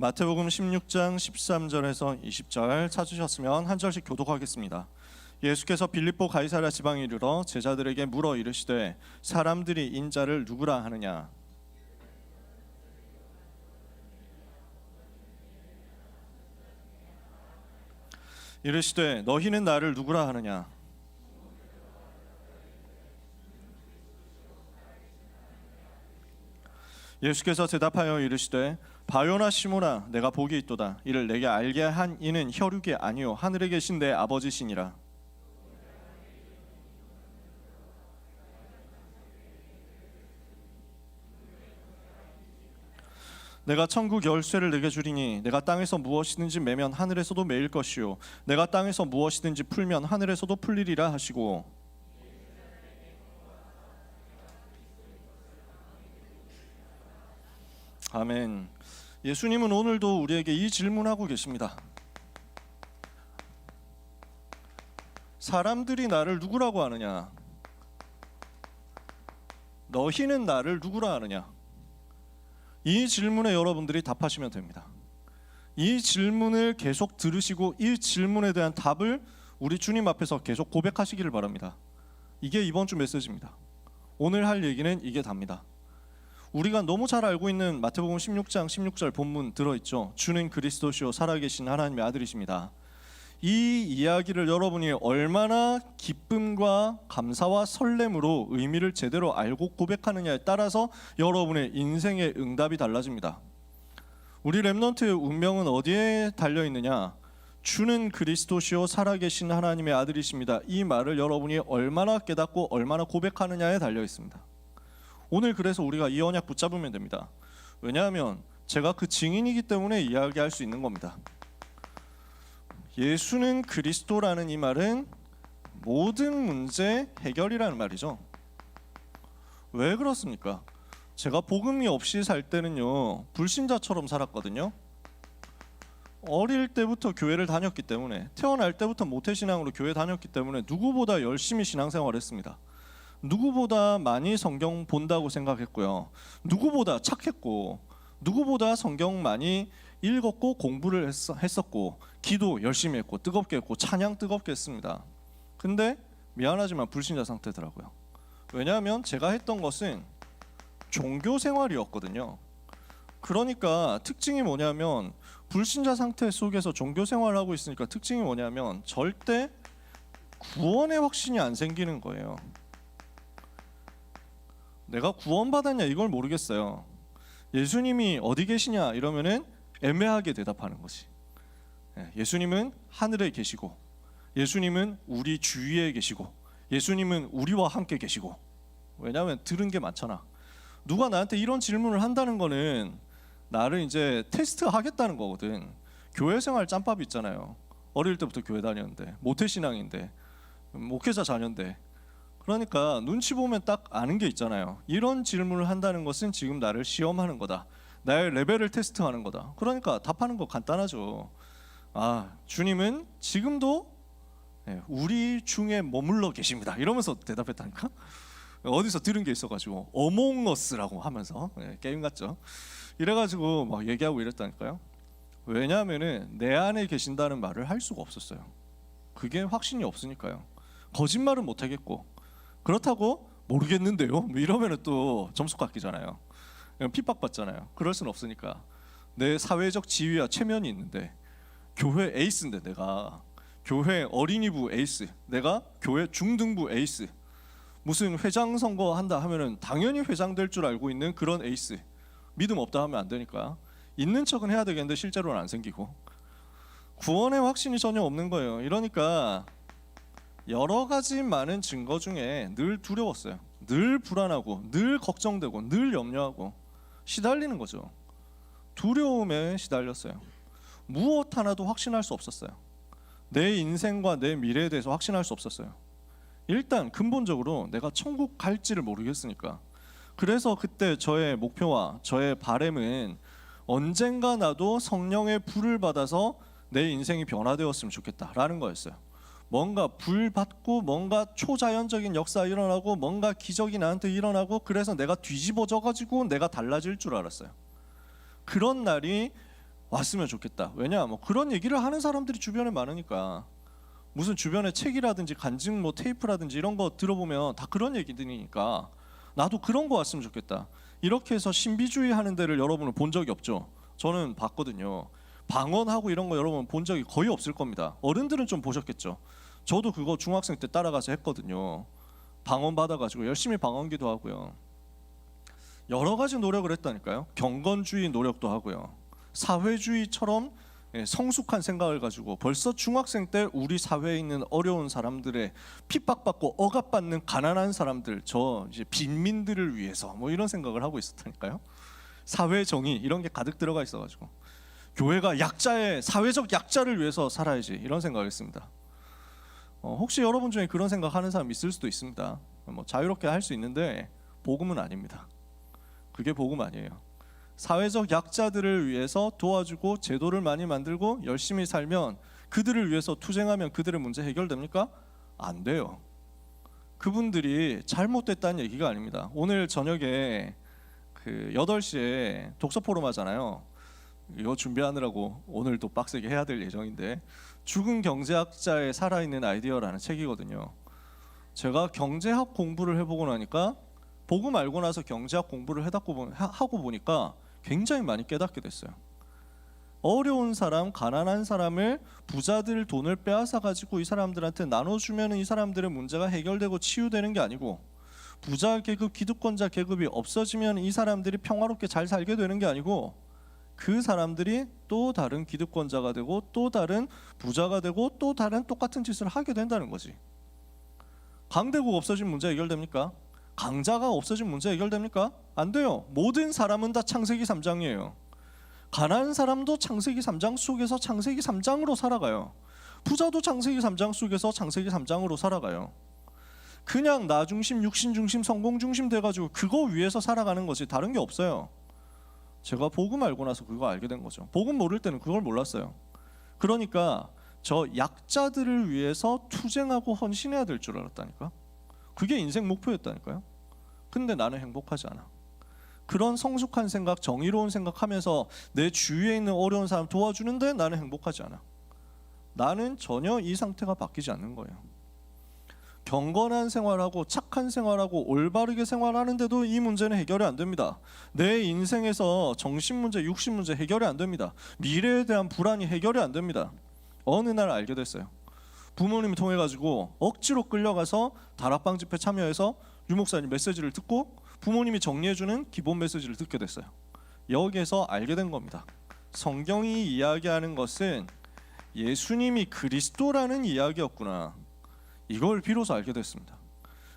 마태복음 16장 13절에서 20절 찾으셨으면 한 절씩 교독하겠습니다. 예수께서 빌립보 가이사랴 지방에 이르러 제자들에게 물어 이르시되 사람들이 인자를 누구라 하느냐. 이르시되 너희는 나를 누구라 하느냐. 예수께서 대답하여 이르시되 바요나 시모나 내가 복이 있도다. 이를 내게 알게 한 이는 혈육이 아니요 하늘에 계신 내 아버지시니라. 내가 천국 열쇠를 내게 주리니 내가 땅에서 무엇이든지 매면 하늘에서도 매일 것이요 내가 땅에서 무엇이든지 풀면 하늘에서도 풀리리라 하시고, 아멘. 예수님은 오늘도 우리에게 이 질문하고 계십니다. 사람들이 나를 누구라고 하느냐? 너희는 나를 누구라 하느냐? 이 질문에 여러분들이 답하시면 됩니다. 이 질문을 계속 들으시고 이 질문에 대한 답을 우리 주님 앞에서 계속 고백하시기를 바랍니다. 이게 이번 주 메시지입니다. 오늘 할 얘기는 이게 답니다. 우리가 너무 잘 알고 있는 마태복음 16장 16절 본문 들어있죠. 주는 그리스도시요 살아계신 하나님의 아들이십니다. 이 이야기를 여러분이 얼마나 기쁨과 감사와 설렘으로 의미를 제대로 알고 고백하느냐에 따라서 여러분의 인생의 응답이 달라집니다. 우리 렘넌트의 운명은 어디에 달려있느냐? 주는 그리스도시요 살아계신 하나님의 아들이십니다. 이 말을 여러분이 얼마나 깨닫고 얼마나 고백하느냐에 달려있습니다. 오늘 그래서 우리가 이 언약 붙잡으면 됩니다. 왜냐하면 제가 그 증인이기 때문에 이야기할 수 있는 겁니다. 예수는 그리스도라는 이 말은 모든 문제 해결이라는 말이죠. 왜 그렇습니까? 제가 복음이 없이 살 때는요 불신자처럼 살았거든요. 어릴 때부터 교회를 다녔기 때문에, 태어날 때부터 모태신앙으로 교회 다녔기 때문에 누구보다 열심히 신앙생활을 했습니다. 누구보다 많이 성경 본다고 생각했고요. 누구보다 착했고, 누구보다 성경 많이 읽었고 공부를 했었고, 기도 열심히 했고, 뜨겁게 했고, 찬양 뜨겁게 했습니다. 근데 미안하지만 불신자 상태더라고요. 왜냐하면 제가 했던 것은 종교 생활이었거든요. 그러니까 특징이 뭐냐면, 불신자 상태 속에서 종교 생활을 하고 있으니까 특징이 뭐냐면 절대 구원의 확신이 안 생기는 거예요. 내가 구원받았냐 이걸 모르겠어요. 예수님이 어디 계시냐 이러면은 애매하게 대답하는 거지. 예수님은 하늘에 계시고, 예수님은 우리 주위에 계시고, 예수님은 우리와 함께 계시고. 왜냐하면 들은 게 많잖아. 누가 나한테 이런 질문을 한다는 거는 나를 이제 테스트하겠다는 거거든. 교회 생활 짬밥이 있잖아요. 어릴 때부터 교회 다녔는데, 모태신앙인데, 목회자 자녀인데, 그러니까 눈치 보면 딱 아는 게 있잖아요. 이런 질문을 한다는 것은 지금 나를 시험하는 거다. 나의 레벨을 테스트하는 거다. 그러니까 답하는 거 간단하죠. 주님은 지금도 우리 중에 머물러 계십니다. 이러면서 대답했다니까. 어디서 들은 게 있어가지고 어몽어스라고 하면서 게임 같죠. 이래가지고 막 얘기하고 이랬다니까요. 왜냐하면은 내 안에 계신다는 말을 할 수가 없었어요. 그게 확신이 없으니까요. 거짓말은 못 하겠고, 그렇다고 모르겠는데요 뭐 이러면은 또 점수 깎이잖아요. 핍박받잖아요. 그럴 수는 없으니까 내 사회적 지위와 체면이 있는데, 교회 에이스인데, 내가 교회 어린이부 에이스, 내가 교회 중등부 에이스, 무슨 회장 선거 한다 하면은 당연히 회장 될 줄 알고 있는 그런 에이스, 믿음 없다 하면 안 되니까 있는 척은 해야 되겠는데 실제로는 안 생기고, 구원의 확신이 전혀 없는 거예요. 이러니까 여러 가지 많은 증거 중에 늘 두려웠어요. 늘 불안하고, 늘 걱정되고, 늘 염려하고 시달리는 거죠. 두려움에 시달렸어요. 무엇 하나도 확신할 수 없었어요. 내 인생과 내 미래에 대해서 확신할 수 없었어요. 일단 근본적으로 내가 천국 갈지를 모르겠으니까. 그래서 그때 저의 목표와 저의 바람은 언젠가 나도 성령의 불을 받아서 내 인생이 변화되었으면 좋겠다라는 거였어요. 뭔가 불 받고 뭔가 초자연적인 역사 일어나고 뭔가 기적이 나한테 일어나고, 그래서 내가 뒤집어져 가지고 내가 달라질 줄 알았어요. 그런 날이 왔으면 좋겠다. 왜냐, 뭐 그런 얘기를 하는 사람들이 주변에 많으니까. 무슨 주변에 책이라든지 간증 뭐 테이프라든지 이런 거 들어보면 다 그런 얘기들이니까 나도 그런 거 왔으면 좋겠다. 이렇게 해서 신비주의 하는 데를 여러분은 본 적이 없죠? 저는 봤거든요. 방언하고 이런 거 여러분 본 적이 거의 없을 겁니다. 어른들은 좀 보셨겠죠. 저도 그거 중학생 때 따라가서 했거든요. 방언 받아가지고 열심히 방언기도 하고요. 여러 가지 노력을 했다니까요. 경건주의 노력도 하고요. 사회주의처럼 성숙한 생각을 가지고 벌써 중학생 때 우리 사회에 있는 어려운 사람들의 핍박받고 억압받는 가난한 사람들, 저 이제 빈민들을 위해서 뭐 이런 생각을 하고 있었다니까요. 사회 정의 이런 게 가득 들어가 있어가지고 교회가 약자의 사회적 약자를 위해서 살아야지 이런 생각을 했습니다. 혹시 여러분 중에 그런 생각하는 사람 있을 수도 있습니다. 뭐 자유롭게 할 수 있는데 복음은 아닙니다. 그게 복음 아니에요. 사회적 약자들을 위해서 도와주고 제도를 많이 만들고 열심히 살면 그들을 위해서 투쟁하면 그들의 문제 해결됩니까? 안 돼요. 그분들이 잘못됐다는 얘기가 아닙니다. 오늘 저녁에 그 8시에 독서 포럼 하잖아요. 이거 준비하느라고 오늘도 빡세게 해야 될 예정인데 죽은 경제학자의 살아있는 아이디어라는 책이거든요. 제가 경제학 공부를 해보고 나니까 복음 알고 나서 경제학 공부를 하고 보니까 굉장히 많이 깨닫게 됐어요. 어려운 사람, 가난한 사람을 부자들 돈을 빼앗아 가지고 이 사람들한테 나눠주면 이 사람들의 문제가 해결되고 치유되는 게 아니고 부자 계급, 기득권자 계급이 없어지면 이 사람들이 평화롭게 잘 살게 되는 게 아니고 그 사람들이 또 다른 기득권자가 되고 또 다른 부자가 되고 또 다른 똑같은 짓을 하게 된다는 거지. 강대국 없어진 문제 해결됩니까? 강자가 없어진 문제 해결됩니까? 안 돼요. 모든 사람은 다 창세기 3장이에요. 가난한 사람도 창세기 3장 속에서 창세기 3장으로 살아가요. 부자도 창세기 3장 속에서 창세기 3장으로 살아가요. 그냥 나 중심, 육신 중심, 성공 중심 돼가지고 그거 위해서 살아가는 거지 다른 게 없어요. 제가 복음 알고 나서 그거 알게 된 거죠. 복음 모를 때는 그걸 몰랐어요. 그러니까 저 약자들을 위해서 투쟁하고 헌신해야 될 줄 알았다니까. 그게 인생 목표였다니까요. 근데 나는 행복하지 않아. 그런 성숙한 생각, 정의로운 생각하면서 내 주위에 있는 어려운 사람 도와주는데 나는 행복하지 않아. 나는 전혀 이 상태가 바뀌지 않는 거예요. 경건한 생활하고 착한 생활하고 올바르게 생활하는데도 이 문제는 해결이 안 됩니다. 내 인생에서 정신 문제, 육신 문제 해결이 안 됩니다. 미래에 대한 불안이 해결이 안 됩니다. 어느 날 알게 됐어요. 부모님이 통해 가지고 억지로 끌려가서 다락방 집회 참여해서 유 목사님 메시지를 듣고 부모님이 정리해주는 기본 메시지를 듣게 됐어요. 여기에서 알게 된 겁니다. 성경이 이야기하는 것은 예수님이 그리스도라는 이야기였구나. 이걸 비로소 알게 됐습니다.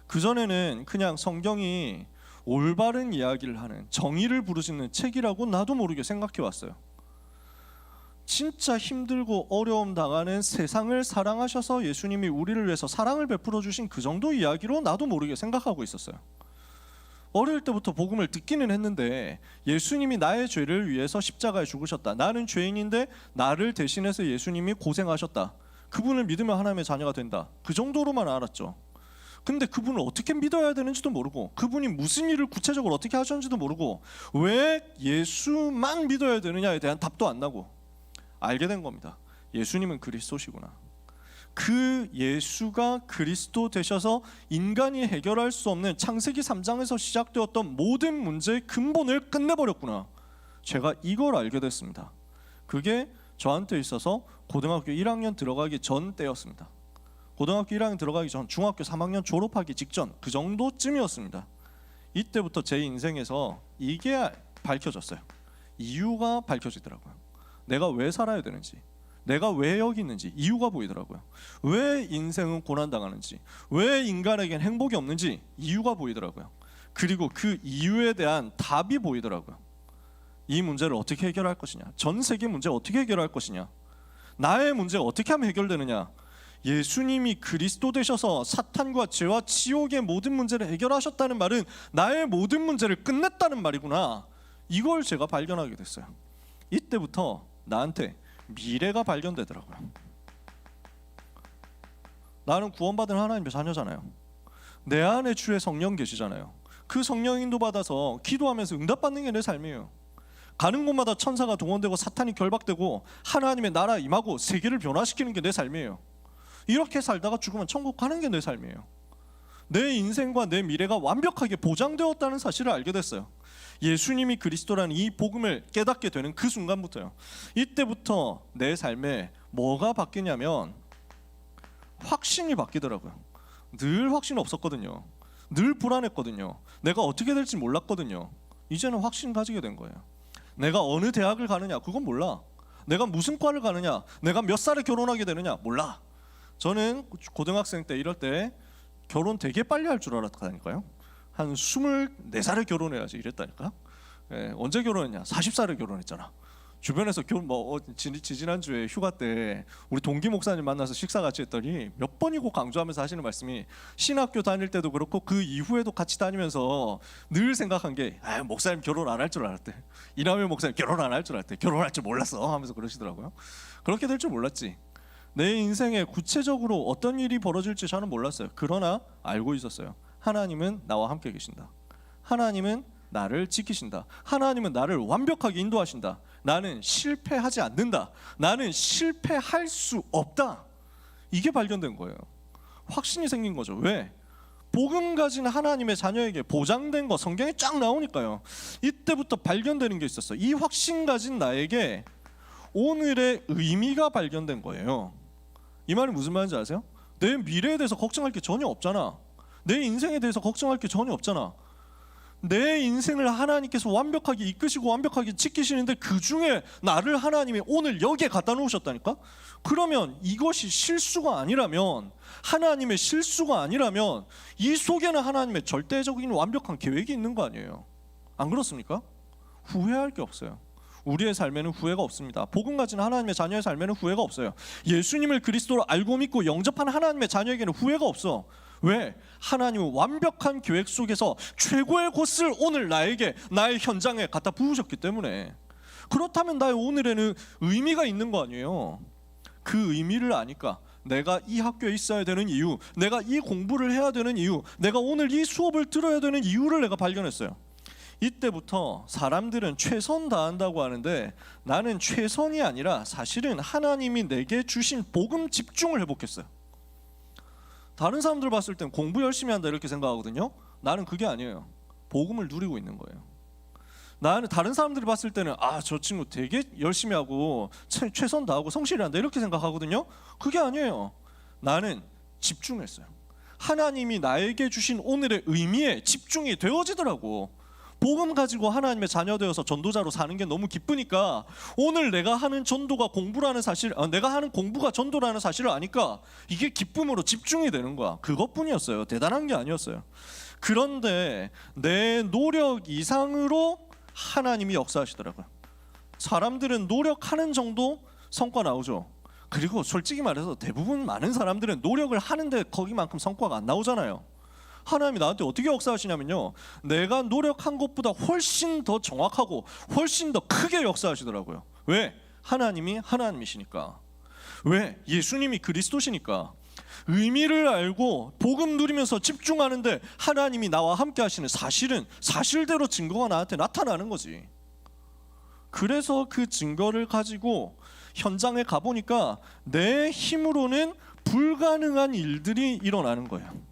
그전에는 그냥 성경이 올바른 이야기를 하는 정의를 부르시는 책이라고 나도 모르게 생각해 왔어요. 진짜 힘들고 어려움 당하는 세상을 사랑하셔서 예수님이 우리를 위해서 사랑을 베풀어 주신 그 정도 이야기로 나도 모르게 생각하고 있었어요. 어릴 때부터 복음을 듣기는 했는데 예수님이 나의 죄를 위해서 십자가에 죽으셨다. 나는 죄인인데 나를 대신해서 예수님이 고생하셨다. 그분을 믿으면 하나님의 자녀가 된다. 그 정도로만 알았죠. 근데 그분을 어떻게 믿어야 되는지도 모르고 그분이 무슨 일을 구체적으로 어떻게 하셨는지도 모르고 왜 예수만 믿어야 되느냐에 대한 답도 안 나고 알게 된 겁니다. 예수님은 그리스도시구나. 그 예수가 그리스도 되셔서 인간이 해결할 수 없는 창세기 3장에서 시작되었던 모든 문제의 근본을 끝내버렸구나. 제가 이걸 알게 됐습니다. 그게 저한테 있어서 고등학교 1학년 들어가기 전 때였습니다. 고등학교 1학년 들어가기 전, 중학교 3학년 졸업하기 직전 그 정도쯤이었습니다. 이때부터 제 인생에서 이게 밝혀졌어요. 이유가 밝혀지더라고요. 내가 왜 살아야 되는지, 내가 왜 여기 있는지 이유가 보이더라고요. 왜 인생은 고난당하는지, 왜 인간에겐 행복이 없는지 이유가 보이더라고요. 그리고 그 이유에 대한 답이 보이더라고요. 이 문제를 어떻게 해결할 것이냐, 전 세계 문제 어떻게 해결할 것이냐, 나의 문제가 어떻게 하면 해결되느냐. 예수님이 그리스도 되셔서 사탄과 죄와 지옥의 모든 문제를 해결하셨다는 말은 나의 모든 문제를 끝냈다는 말이구나. 이걸 제가 발견하게 됐어요. 이때부터 나한테 미래가 발견되더라고요. 나는 구원받은 하나님의 자녀잖아요. 내 안에 주의 성령 계시잖아요. 그 성령 인도 받아서 기도하면서 응답받는 게 내 삶이에요. 가는 곳마다 천사가 동원되고 사탄이 결박되고 하나님의 나라 임하고 세계를 변화시키는 게 내 삶이에요. 이렇게 살다가 죽으면 천국 가는 게 내 삶이에요. 내 인생과 내 미래가 완벽하게 보장되었다는 사실을 알게 됐어요. 예수님이 그리스도라는 이 복음을 깨닫게 되는 그 순간부터요. 이때부터 내 삶에 뭐가 바뀌냐면 확신이 바뀌더라고요. 늘 확신 없었거든요. 늘 불안했거든요. 내가 어떻게 될지 몰랐거든요. 이제는 확신 가지게 된 거예요. 내가 어느 대학을 가느냐 그건 몰라. 내가 무슨 과를 가느냐, 내가 몇 살에 결혼하게 되느냐 몰라. 저는 고등학생 때 이럴 때 결혼 되게 빨리 할 줄 알았다니까요. 한 24살에 결혼해야지 이랬다니까. 언제 결혼했냐? 40살에 결혼했잖아. 주변에서 지난주에 휴가 때 우리 동기 목사님 만나서 식사 같이 했더니 몇 번이고 강조하면서 하시는 말씀이, 신학교 다닐 때도 그렇고 그 이후에도 같이 다니면서 늘 생각한 게, 목사님 결혼 안 할 줄 알았대. 이남일 목사님 결혼 안 할 줄 알았대. 결혼할 줄 몰랐어 하면서 그러시더라고요. 그렇게 될 줄 몰랐지. 내 인생에 구체적으로 어떤 일이 벌어질지 저는 몰랐어요. 그러나 알고 있었어요. 하나님은 나와 함께 계신다. 하나님은 나를 지키신다. 하나님은 나를 완벽하게 인도하신다. 나는 실패하지 않는다. 나는 실패할 수 없다. 이게 발견된 거예요. 확신이 생긴 거죠. 왜? 복음 가진 하나님의 자녀에게 보장된 거 성경에 쫙 나오니까요. 이때부터 발견되는 게 있었어요. 이 확신 가진 나에게 오늘의 의미가 발견된 거예요. 이 말이 무슨 말인지 아세요? 내 미래에 대해서 걱정할 게 전혀 없잖아. 내 인생에 대해서 걱정할 게 전혀 없잖아. 내 인생을 하나님께서 완벽하게 이끄시고 완벽하게 지키시는데 그 중에 나를 하나님이 오늘 여기에 갖다 놓으셨다니까? 그러면 이것이 실수가 아니라면, 하나님의 실수가 아니라면 이 속에는 하나님의 절대적인 완벽한 계획이 있는 거 아니에요? 안 그렇습니까? 후회할 게 없어요. 우리의 삶에는 후회가 없습니다. 복음 가진 하나님의 자녀의 삶에는 후회가 없어요. 예수님을 그리스도로 알고 믿고 영접한 하나님의 자녀에게는 후회가 없어. 왜? 하나님은 완벽한 계획 속에서 최고의 곳을 오늘 나에게, 나의 현장에 갖다 부으셨기 때문에. 그렇다면 나의 오늘에는 의미가 있는 거 아니에요? 그 의미를 아니까 내가 이 학교에 있어야 되는 이유, 내가 이 공부를 해야 되는 이유, 내가 오늘 이 수업을 들어야 되는 이유를 내가 발견했어요. 이때부터 사람들은 최선 다한다고 하는데 나는 최선이 아니라 사실은 하나님이 내게 주신 복음 집중을 회복했어요. 다른 사람들 봤을 땐 공부 열심히 한다 이렇게 생각하거든요. 나는 그게 아니에요. 복음을 누리고 있는 거예요. 나는 다른 사람들이 봤을 때는 저 친구 되게 열심히 하고 최선 다하고 성실히 한다 이렇게 생각하거든요. 그게 아니에요. 나는 집중했어요. 하나님이 나에게 주신 오늘의 의미에 집중이 되어지더라고. 복음 가지고 하나님의 자녀 되어서 전도자로 사는 게 너무 기쁘니까 오늘 내가 하는 전도가 공부라는 사실, 내가 하는 공부가 전도라는 사실을 아니까 이게 기쁨으로 집중이 되는 거야. 그것뿐이었어요. 대단한 게 아니었어요. 그런데 내 노력 이상으로 하나님이 역사하시더라고요. 사람들은 노력하는 정도 성과 나오죠. 그리고 솔직히 말해서 대부분 많은 사람들은 노력을 하는데 거기만큼 성과가 안 나오잖아요. 하나님이 나한테 어떻게 역사하시냐면요, 내가 노력한 것보다 훨씬 더 정확하고 훨씬 더 크게 역사하시더라고요. 왜? 하나님이 하나님이시니까. 왜? 예수님이 그리스도시니까. 의미를 알고 복음 누리면서 집중하는데 하나님이 나와 함께 하시는 사실은 사실대로 증거가 나한테 나타나는 거지. 그래서 그 증거를 가지고 현장에 가보니까 내 힘으로는 불가능한 일들이 일어나는 거예요.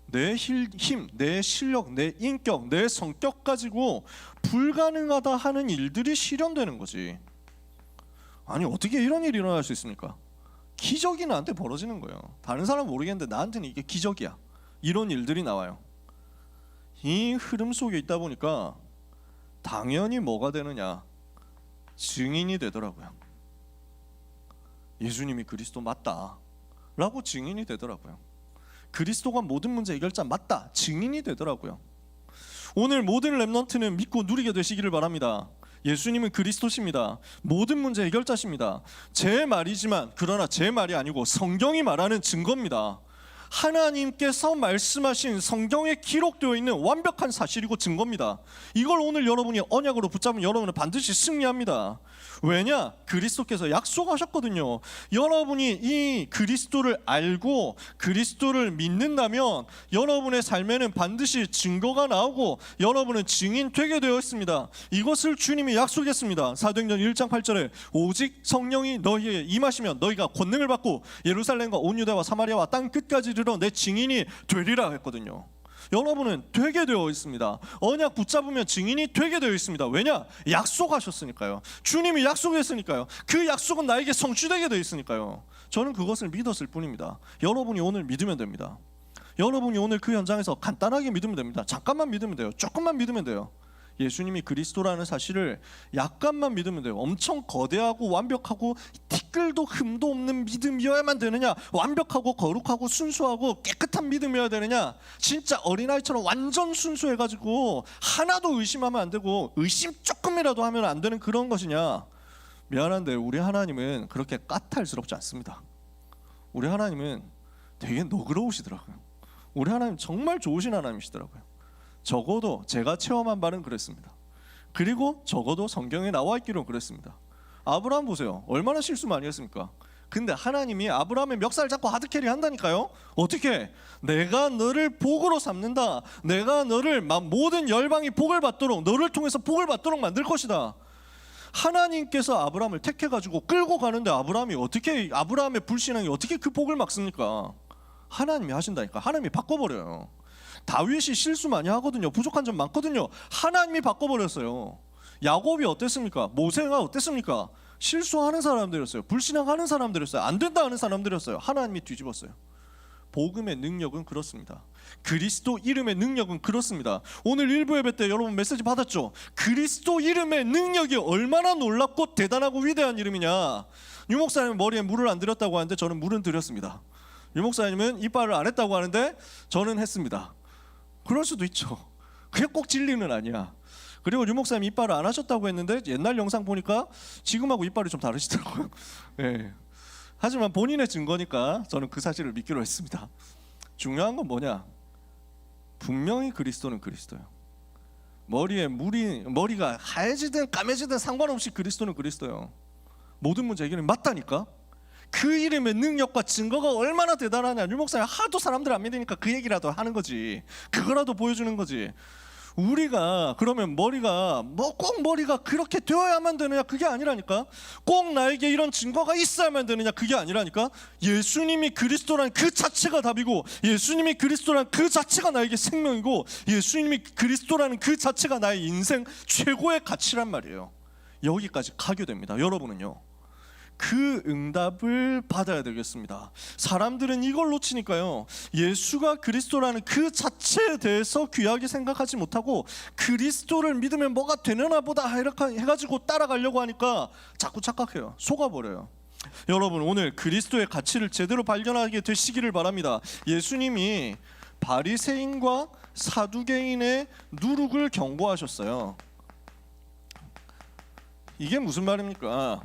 내 힘, 내 실력, 내 인격, 내 성격 가지고 불가능하다 하는 일들이 실현되는 거지. 아니 어떻게 이런 일이 일어날 수 있습니까? 기적이 나한테 벌어지는 거예요. 다른 사람은 모르겠는데 나한테는 이게 기적이야. 이런 일들이 나와요. 이 흐름 속에 있다 보니까 당연히 뭐가 되느냐? 증인이 되더라고요. 예수님이 그리스도 맞다 라고 증인이 되더라고요. 그리스도가 모든 문제 해결자 맞다 증인이 되더라고요. 오늘 모든 렘넌트는 믿고 누리게 되시기를 바랍니다. 예수님은 그리스도십니다. 모든 문제 해결자십니다. 제 말이지만 그러나 제 말이 아니고 성경이 말하는 증거입니다. 하나님께서 말씀하신 성경에 기록되어 있는 완벽한 사실이고 증거입니다. 이걸 오늘 여러분이 언약으로 붙잡으면 여러분은 반드시 승리합니다. 왜냐? 그리스도께서 약속하셨거든요. 여러분이 이 그리스도를 알고 그리스도를 믿는다면 여러분의 삶에는 반드시 증거가 나오고 여러분은 증인 되게 되어 있습니다. 이것을 주님이 약속했습니다. 사도행전 1장 8절에 오직 성령이 너희에 임하시면 너희가 권능을 받고 예루살렘과 온 유다와 사마리아와 땅 끝까지 이르러 내 증인이 되리라 했거든요. 여러분은 되게 되어 있습니다. 언약 붙잡으면 증인이 되게 되어 있습니다. 왜냐? 약속하셨으니까요. 주님이 약속했으니까요. 그 약속은 나에게 성취되게 되어 있으니까요. 저는 그것을 믿었을 뿐입니다. 여러분이 오늘 믿으면 됩니다. 여러분이 오늘 그 현장에서 간단하게 믿으면 됩니다. 잠깐만 믿으면 돼요. 조금만 믿으면 돼요. 예수님이 그리스도라는 사실을 약간만 믿으면 돼요. 엄청 거대하고 완벽하고 티끌도 흠도 없는 믿음이어야만 되느냐? 완벽하고 거룩하고 순수하고 깨끗한 믿음이어야 되느냐? 진짜 어린아이처럼 완전 순수해가지고 하나도 의심하면 안 되고 의심 조금이라도 하면 안 되는 그런 것이냐? 미안한데 우리 하나님은 그렇게 까탈스럽지 않습니다. 우리 하나님은 되게 너그러우시더라고요. 우리 하나님 정말 좋으신 하나님이시더라고요. 적어도 제가 체험한 바는 그랬습니다. 그리고 적어도 성경에 나와 있기로 그랬습니다. 아브라함 보세요. 얼마나 실수 많이 했습니까? 근데 하나님이 아브라함의 멱살 잡고 하드캐리 한다니까요. 어떻게? 내가 너를 복으로 삼는다. 내가 너를 모든 열방이 복을 받도록, 너를 통해서 복을 받도록 만들 것이다. 하나님께서 아브라함을 택해가지고 끌고 가는데 아브라함의 불신앙이 어떻게 그 복을 막습니까? 하나님이 하신다니까. 하나님이 바꿔버려요. 다윗이 실수 많이 하거든요. 부족한 점 많거든요. 하나님이 바꿔버렸어요. 야곱이 어땠습니까? 모세가 어땠습니까? 실수하는 사람들이었어요. 불신앙하는 사람들이었어요. 안 된다 하는 사람들이었어요. 하나님이 뒤집었어요. 복음의 능력은 그렇습니다. 그리스도 이름의 능력은 그렇습니다. 오늘 일부 예배 때 여러분 메시지 받았죠? 그리스도 이름의 능력이 얼마나 놀랍고 대단하고 위대한 이름이냐. 유 목사님은 머리에 물을 안 들였다고 하는데 저는 물은 들였습니다. 유 목사님은 이빨을 안 했다고 하는데 저는 했습니다. 그럴 수도 있죠. 그게 꼭 진리는 아니야. 그리고 유 목사님 이빨을 안 하셨다고 했는데 옛날 영상 보니까 지금하고 이빨이 좀 다르시더라고요. 네. 하지만 본인의 증거니까 저는 그 사실을 믿기로 했습니다. 중요한 건 뭐냐? 분명히 그리스도는 그리스도예요. 머리가 하얘지든 까매지든 상관없이 그리스도는 그리스도예요. 모든 문제 해결이 맞다니까. 그 이름의 능력과 증거가 얼마나 대단하냐. 유 목사님 하도 사람들 안 믿으니까 그 얘기라도 하는 거지. 그거라도 보여주는 거지. 우리가 그러면 머리가 꼭 머리가 그렇게 되어야만 되느냐? 그게 아니라니까. 꼭 나에게 이런 증거가 있어야만 되느냐? 그게 아니라니까. 예수님이 그리스도란 그 자체가 답이고, 예수님이 그리스도란 그 자체가 나에게 생명이고, 예수님이 그리스도라는 그 자체가 나의 인생 최고의 가치란 말이에요. 여기까지 가교됩니다. 여러분은요, 그 응답을 받아야 되겠습니다. 사람들은 이걸 놓치니까요, 예수가 그리스도라는 그 자체에 대해서 귀하게 생각하지 못하고 그리스도를 믿으면 뭐가 되려나 보다 이렇게 해가지고 따라가려고 하니까 자꾸 착각해요. 속아버려요. 여러분, 오늘 그리스도의 가치를 제대로 발견하게 되시기를 바랍니다. 예수님이 바리새인과 사두개인의 누룩을 경고하셨어요. 이게 무슨 말입니까?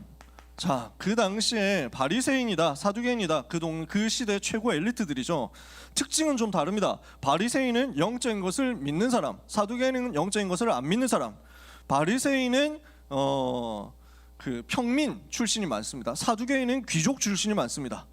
자, 그 당시에 바리새인이다, 사두개인이다, 그 시대 최고 엘리트들이죠. 특징은 좀 다릅니다. 바리새인은 영적인 것을 믿는 사람, 사두개인은 영적인 것을 안 믿는 사람. 바리새인은 그 평민 출신이 많습니다. 사두개인은 귀족 출신이 많습니다.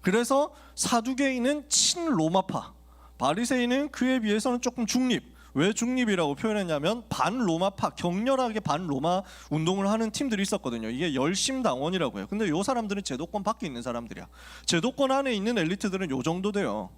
그래서 사두개인은 친로마파, 바리새인은 그에 비해서는 조금 중립. 왜 중립이라고 표현했냐면 반로마파, 격렬하게 반로마 운동을 하는 팀들이 있었거든요. 이게 열심당원이라고 해요. 근데 요 사람들은 제도권 밖에 있는 사람들이야. 제도권 안에 있는 엘리트들은 요 정도 돼요.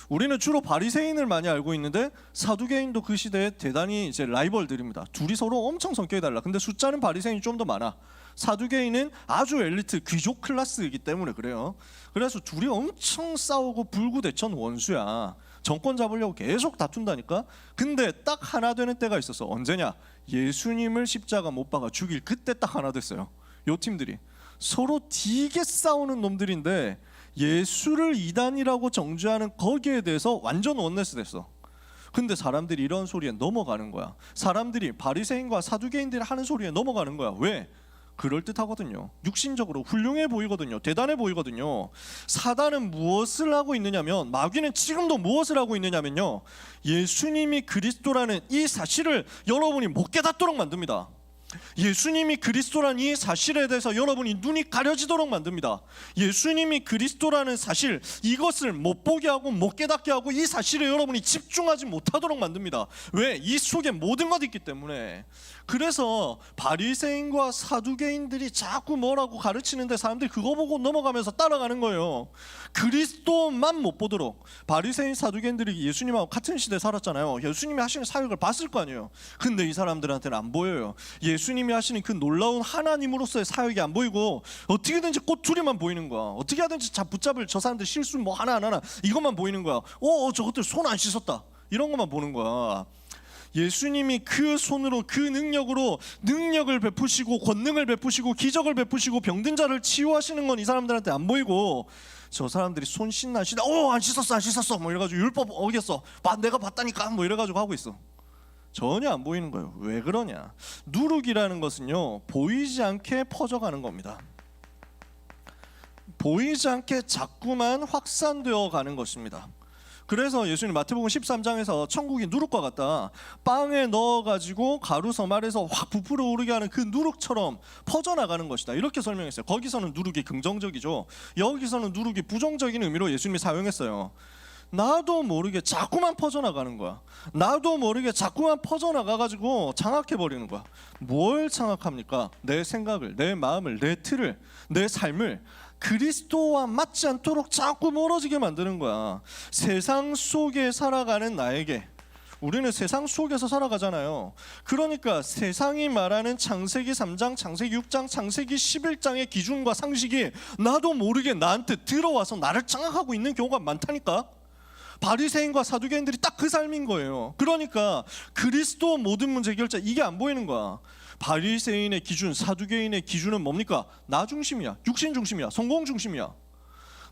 우리는 주로 바리새인을 많이 알고 있는데 사두개인도 그 시대에 대단히 이제 라이벌들입니다. 둘이 서로 엄청 성격이 달라. 근데 숫자는 바리새인이 좀 더 많아. 사두개인은 아주 엘리트 귀족 클래스이기 때문에 그래요. 그래서 둘이 엄청 싸우고 불구대천 원수야. 정권 잡으려고 계속 다툰다니까. 근데 딱 하나 되는 때가 있었어. 언제냐? 예수님을 십자가 못 박아 죽일 그때 딱 하나 됐어요. 요 팀들이 서로 되게 싸우는 놈들인데 예수를 이단이라고 정죄하는 거기에 대해서 완전 원네스 됐어. 근데 사람들이 이런 소리에 넘어가는 거야. 사람들이 바리새인과 사두개인들이 하는 소리에 넘어가는 거야. 왜? 그럴듯하거든요. 육신적으로 훌륭해 보이거든요. 대단해 보이거든요. 사단은 무엇을 하고 있느냐면, 마귀는 지금도 무엇을 하고 있느냐면요, 예수님이 그리스도라는 이 사실을 여러분이 못 깨닫도록 만듭니다. 예수님이 그리스도라는 이 사실에 대해서 여러분이 눈이 가려지도록 만듭니다. 예수님이 그리스도라는 사실, 이것을 못 보게 하고 못 깨닫게 하고 이 사실에 여러분이 집중하지 못하도록 만듭니다. 왜? 이 속에 모든 것이 있기 때문에. 그래서 바리새인과 사두개인들이 자꾸 뭐라고 가르치는데 사람들이 그거 보고 넘어가면서 따라가는 거예요. 그리스도만 못 보도록. 바리새인 사두개인들이 예수님하고 같은 시대에 살았잖아요. 예수님이 하시는 사역을 봤을 거 아니에요. 근데 이 사람들한테는 안 보여요. 예수님이 하시는 그 놀라운 하나님으로서의 사역이 안 보이고 어떻게든지 꼬투리만 보이는 거야. 어떻게 하든지 붙잡을 저 사람들 실수 뭐 하나 이것만 보이는 거야. 저것들 손 안 씻었다, 이런 것만 보는 거야. 예수님이 그 손으로, 그 능력으로 능력을 베푸시고 권능을 베푸시고 기적을 베푸시고 병든 자를 치유하시는 건 이 사람들한테 안 보이고, 저 사람들이 손 씻나 씻나, 안 씻었어 뭐 이래가지고 율법 어겼어, 내가 봤다니까 뭐 이래가지고 하고 있어. 전혀 안 보이는 거예요. 왜 그러냐? 누룩이라는 것은요, 보이지 않게 퍼져가는 겁니다. 보이지 않게 자꾸만 확산되어 가는 것입니다. 그래서 예수님 마태복음 13장에서 천국이 누룩과 같다, 빵에 넣어가지고 가루 서말에서 확 부풀어 오르게 하는 그 누룩처럼 퍼져나가는 것이다, 이렇게 설명했어요. 거기서는 누룩이 긍정적이죠. 여기서는 누룩이 부정적인 의미로 예수님이 사용했어요. 나도 모르게 자꾸만 퍼져나가는 거야. 나도 모르게 자꾸만 퍼져나가가지고 장악해버리는 거야. 뭘 장악합니까? 내 생각을, 내 마음을, 내 틀을, 내 삶을 그리스도와 맞지 않도록 자꾸 멀어지게 만드는 거야. 세상 속에 살아가는 나에게, 우리는 세상 속에서 살아가잖아요. 그러니까 세상이 말하는 창세기 3장, 창세기 6장, 창세기 11장의 기준과 상식이 나도 모르게 나한테 들어와서 나를 장악하고 있는 경우가 많다니까. 바리새인과 사두개인들이 딱 그 삶인 거예요. 그러니까 그리스도 모든 문제 해결자, 이게 안 보이는 거야. 바리새인의 기준, 사두개인의 기준은 뭡니까? 나 중심이야, 육신 중심이야, 성공 중심이야.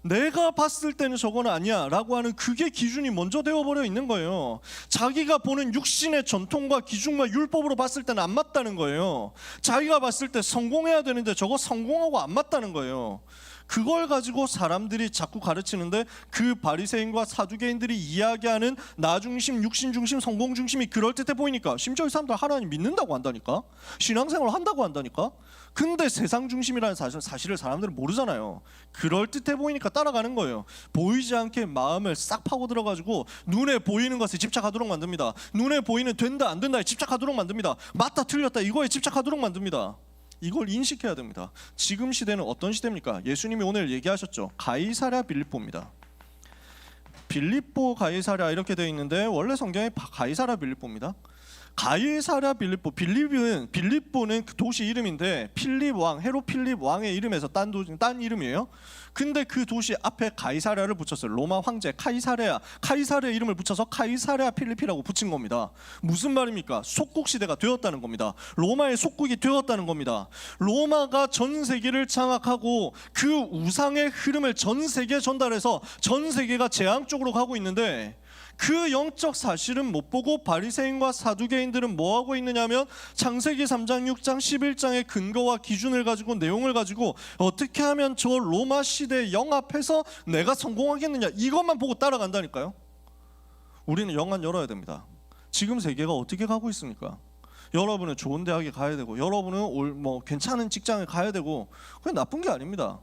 내가 봤을 때는 저건 아니야 라고 하는 그게 기준이 먼저 되어버려 있는 거예요. 자기가 보는 육신의 전통과 기준과 율법으로 봤을 때는 안 맞다는 거예요. 자기가 봤을 때 성공해야 되는데 저거 성공하고 안 맞다는 거예요. 그걸 가지고 사람들이 자꾸 가르치는데, 그 바리새인과 사두개인들이 이야기하는 나 중심, 육신 중심, 성공 중심이 그럴듯해 보이니까, 심지어 이 사람들 하나님 믿는다고 한다니까, 신앙생활 한다고 한다니까. 근데 세상 중심이라는 사실을 사람들은 모르잖아요. 그럴듯해 보이니까 따라가는 거예요. 보이지 않게 마음을 싹 파고 들어가지고 눈에 보이는 것에 집착하도록 만듭니다. 눈에 보이는 된다 안 된다에 집착하도록 만듭니다. 맞다 틀렸다 이거에 집착하도록 만듭니다. 이걸 인식해야 됩니다. 지금 시대는 어떤 시대입니까? 예수님이 오늘 얘기하셨죠. 가이사랴 빌립보입니다. 빌립보 가이사랴 이렇게 되어 있는데 원래 성경에 가이사랴 빌립보입니다. 가이사랴 빌립보, 빌립보는 그 도시 이름인데 필립 왕, 헤롯 필립 왕의 이름에서 딴 이름이에요. 근데 그 도시 앞에 가이사랴를 붙였어요. 로마 황제 카이사랴 이름을 붙여서 카이사랴 필리피라고 붙인 겁니다. 무슨 말입니까? 속국 시대가 되었다는 겁니다. 로마의 속국이 되었다는 겁니다. 로마가 전 세계를 장악하고 그 우상의 흐름을 전 세계에 전달해서 전 세계가 재앙 쪽으로 가고 있는데, 그 영적 사실은 못 보고 바리새인과 사두개인들은 뭐 하고 있느냐면 창세기 3장, 6장, 11장의 근거와 기준을 가지고, 내용을 가지고 어떻게 하면 저 로마 시대에 영합해서 내가 성공하겠느냐, 이것만 보고 따라간다니까요. 우리는 영안 열어야 됩니다. 지금 세계가 어떻게 가고 있습니까? 여러분은 좋은 대학에 가야 되고, 여러분은 괜찮은 직장에 가야 되고, 그게 나쁜 게 아닙니다.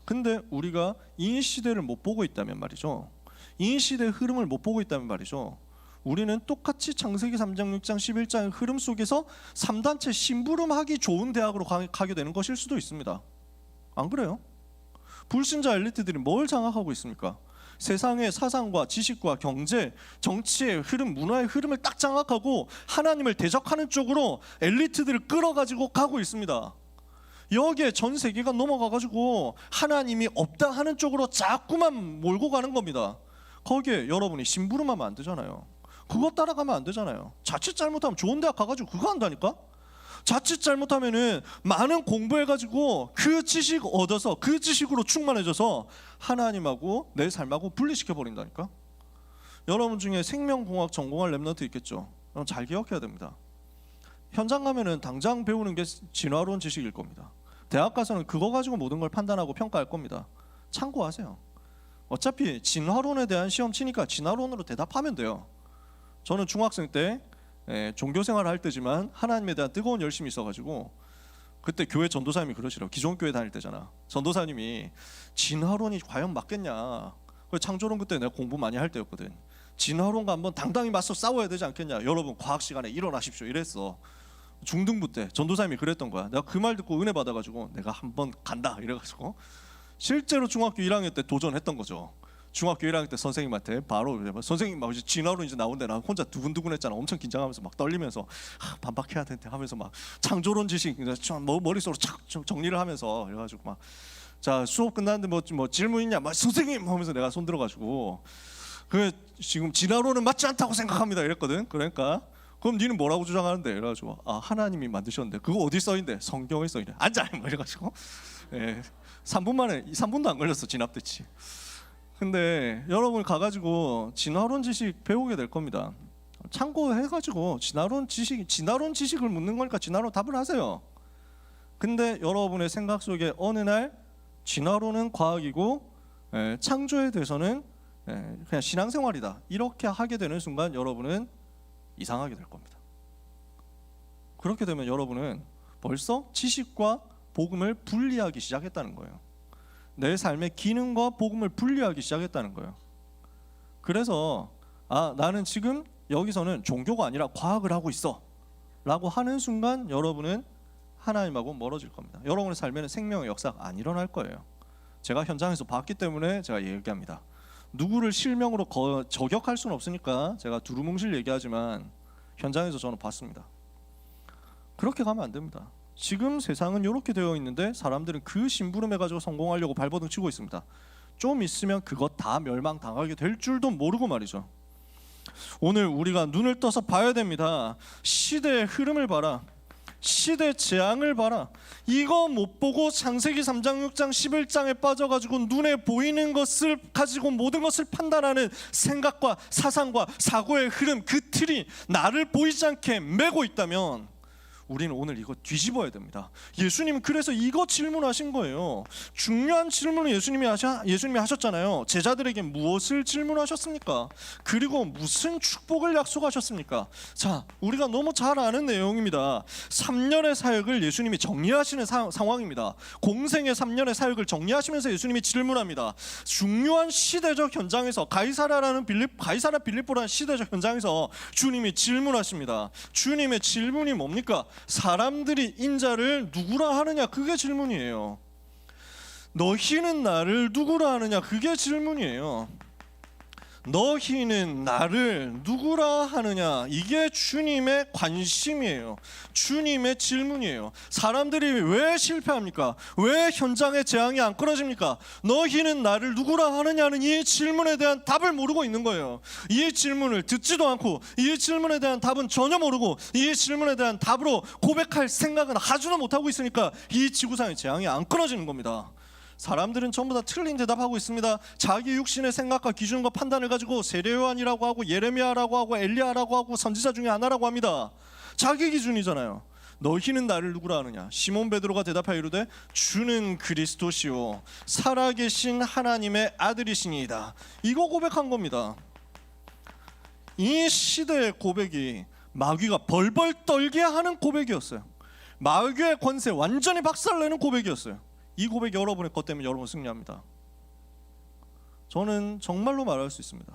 근데 우리가 이 시대를 못 보고 있다면 말이죠, 이 시대의 흐름을 못 보고 있다면 말이죠, 우리는 똑같이 창세기 3장, 6장, 11장의 흐름 속에서 3단체 심부름하기 좋은 대학으로 가게 되는 것일 수도 있습니다. 안 그래요? 불신자 엘리트들이 뭘 장악하고 있습니까? 세상의 사상과 지식과 경제, 정치의 흐름, 문화의 흐름을 딱 장악하고 하나님을 대적하는 쪽으로 엘리트들을 끌어가지고 가고 있습니다. 여기에 전 세계가 넘어가가지고 하나님이 없다 하는 쪽으로 자꾸만 몰고 가는 겁니다. 거기에 여러분이 심부름하면 안 되잖아요. 그거 따라가면 안 되잖아요. 자칫 잘못하면 좋은 대학 가가지고 그거 한다니까. 자칫 잘못하면은 많은 공부해가지고 그 지식 얻어서 그 지식으로 충만해져서 하나님하고 내 삶하고 분리시켜 버린다니까. 여러분 중에 생명공학 전공할 랩런트 있겠죠. 여러분 잘 기억해야 됩니다. 현장 가면은 당장 배우는 게 진화론 지식일 겁니다. 대학 가서는 그거 가지고 모든 걸 판단하고 평가할 겁니다. 참고하세요. 어차피 진화론에 대한 시험 치니까 진화론으로 대답하면 돼요. 저는 중학생 때 종교생활을 할 때지만 하나님에 대한 뜨거운 열심이 있어가지고 그때 교회 전도사님이 그러시더라고. 기존교회 다닐 때잖아. 전도사님이 진화론이 과연 맞겠냐. 창조론 그때 내가 공부 많이 할 때였거든. 진화론과 한번 당당히 맞서 싸워야 되지 않겠냐. 여러분 과학 시간에 일어나십시오 이랬어. 중등부 때 전도사님이 그랬던 거야. 내가 그 말 듣고 은혜 받아가지고 내가 한번 간다 이래가지고 실제로 중학교 1학년 때 도전했던 거죠. 중학교 1학년 때 선생님한테 바로 선생님 막 진화론 이제 나온대. 나 혼자 두근두근했잖아. 엄청 긴장하면서 막 떨리면서 반박해야 되는데 하면서 막 창조론 지식 머릿속으로 착 정리를 하면서 그래가지고 막 자 수업 끝났는데 뭐 질문 있냐? 막 선생님 하면서 내가 손 들어가지고 그 지금 진화론은 맞지 않다고 생각합니다 이랬거든. 그러니까 그럼 니는 뭐라고 주장하는데? 이래가지고 하나님이 만드셨는데 그거 어디 써있는데? 성경에 써있네. 앉아! 뭐 이래가지고 3분 만에 3분도 안 걸렸어. 진압됐지. 근데 여러분 가가지고 진화론 지식 배우게 될 겁니다. 참고해가지고 진화론 지식을 묻는 거니까 진화론 답을 하세요. 근데 여러분의 생각 속에 어느 날 진화론은 과학이고 창조에 대해서는 그냥 신앙생활이다 이렇게 하게 되는 순간 여러분은 이상하게 될 겁니다. 그렇게 되면 여러분은 벌써 지식과 복음을 분리하기 시작했다는 거예요. 내 삶의 기능과 복음을 분리하기 시작했다는 거예요. 그래서 나는 지금 여기서는 종교가 아니라 과학을 하고 있어 라고 하는 순간 여러분은 하나님하고 멀어질 겁니다. 여러분의 삶에는 생명의 역사가 안 일어날 거예요. 제가 현장에서 봤기 때문에 제가 얘기합니다. 누구를 실명으로 저격할 수는 없으니까 제가 두루뭉실 얘기하지만 현장에서 저는 봤습니다. 그렇게 가면 안 됩니다. 지금 세상은 이렇게 되어 있는데 사람들은 그 심부름해 가지고 성공하려고 발버둥 치고 있습니다. 좀 있으면 그것 다 멸망당하게 될 줄도 모르고 말이죠. 오늘 우리가 눈을 떠서 봐야 됩니다. 시대의 흐름을 봐라. 시대 재앙을 봐라. 이거 못 보고 창세기 3장 6장 11장에 빠져가지고 눈에 보이는 것을 가지고 모든 것을 판단하는 생각과 사상과 사고의 흐름, 그 틀이 나를 보이지 않게 메고 있다면 우리는 오늘 이거 뒤집어야 됩니다. 예수님은 그래서 이거 질문하신 거예요. 중요한 질문을 예수님이 하셨잖아요. 제자들에게 무엇을 질문하셨습니까? 그리고 무슨 축복을 약속하셨습니까? 자, 우리가 너무 잘 아는 내용입니다. 3년의 사역을 예수님이 정리하시는 상황입니다. 공생의 3년의 사역을 정리하시면서 예수님이 질문합니다. 중요한 시대적 현장에서 가이사라 빌립보라는 시대적 현장에서 주님이 질문하십니다. 주님의 질문이 뭡니까? 사람들이 인자를 누구라 하느냐, 그게 질문이에요. 너희는 나를 누구라 하느냐, 그게 질문이에요. 너희는 나를 누구라 하느냐, 이게 주님의 관심이에요. 주님의 질문이에요. 사람들이 왜 실패합니까? 왜 현장의 재앙이 안 끊어집니까? 너희는 나를 누구라 하느냐는 이 질문에 대한 답을 모르고 있는 거예요. 이 질문을 듣지도 않고 이 질문에 대한 답은 전혀 모르고 이 질문에 대한 답으로 고백할 생각은 하지도 못하고 있으니까 이 지구상의 재앙이 안 끊어지는 겁니다. 사람들은 전부 다 틀린 대답하고 있습니다. 자기 육신의 생각과 기준과 판단을 가지고 세례 요한이라고 하고 예레미야라고 하고 엘리야라고 하고 선지자 중에 하나라고 합니다. 자기 기준이잖아요. 너희는 나를 누구라 하느냐? 시몬 베드로가 대답하여 이르되 주는 그리스도시요 살아계신 하나님의 아들이시니이다. 이거 고백한 겁니다. 이 시대의 고백이 마귀가 벌벌 떨게 하는 고백이었어요. 마귀의 권세 완전히 박살내는 고백이었어요. 이 고백 여러분의 것 때문에 여러분 승리합니다. 저는 정말로 말할 수 있습니다.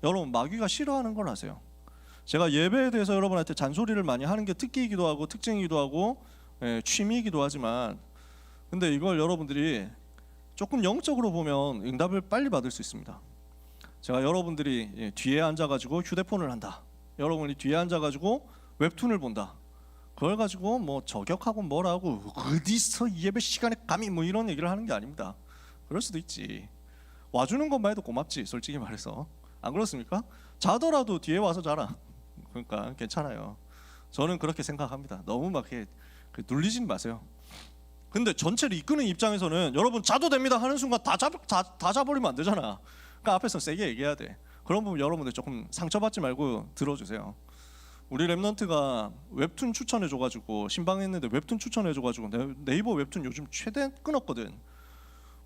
여러분 마귀가 싫어하는 걸 아세요? 제가 예배에 대해서 여러분한테 잔소리를 많이 하는 게 특기이기도 하고 특징이기도 하고 취미이기도 하지만 근데 이걸 여러분들이 조금 영적으로 보면 응답을 빨리 받을 수 있습니다. 제가 여러분들이 뒤에 앉아가지고 휴대폰을 한다, 여러분이 뒤에 앉아가지고 웹툰을 본다, 그걸 가지고 뭐 저격하고 뭐라고 어디서 예배 시간에 감히 뭐 이런 얘기를 하는 게 아닙니다. 그럴 수도 있지. 와주는 것만 해도 고맙지, 솔직히 말해서. 안 그렇습니까? 자더라도 뒤에 와서 자라. 그러니까 괜찮아요. 저는 그렇게 생각합니다. 너무 막 눌리진 마세요. 근데 전체를 이끄는 입장에서는 여러분 자도 됩니다 하는 순간 다 자버리면 안 되잖아. 그러니까 앞에서 세게 얘기해야 돼. 그런 부분 여러분들 조금 상처받지 말고 들어주세요. 우리 랩넌트가 웹툰 추천해줘가지고 신방했는데 웹툰 추천해줘가지고 내가 네이버 웹툰 요즘 최대 끊었거든.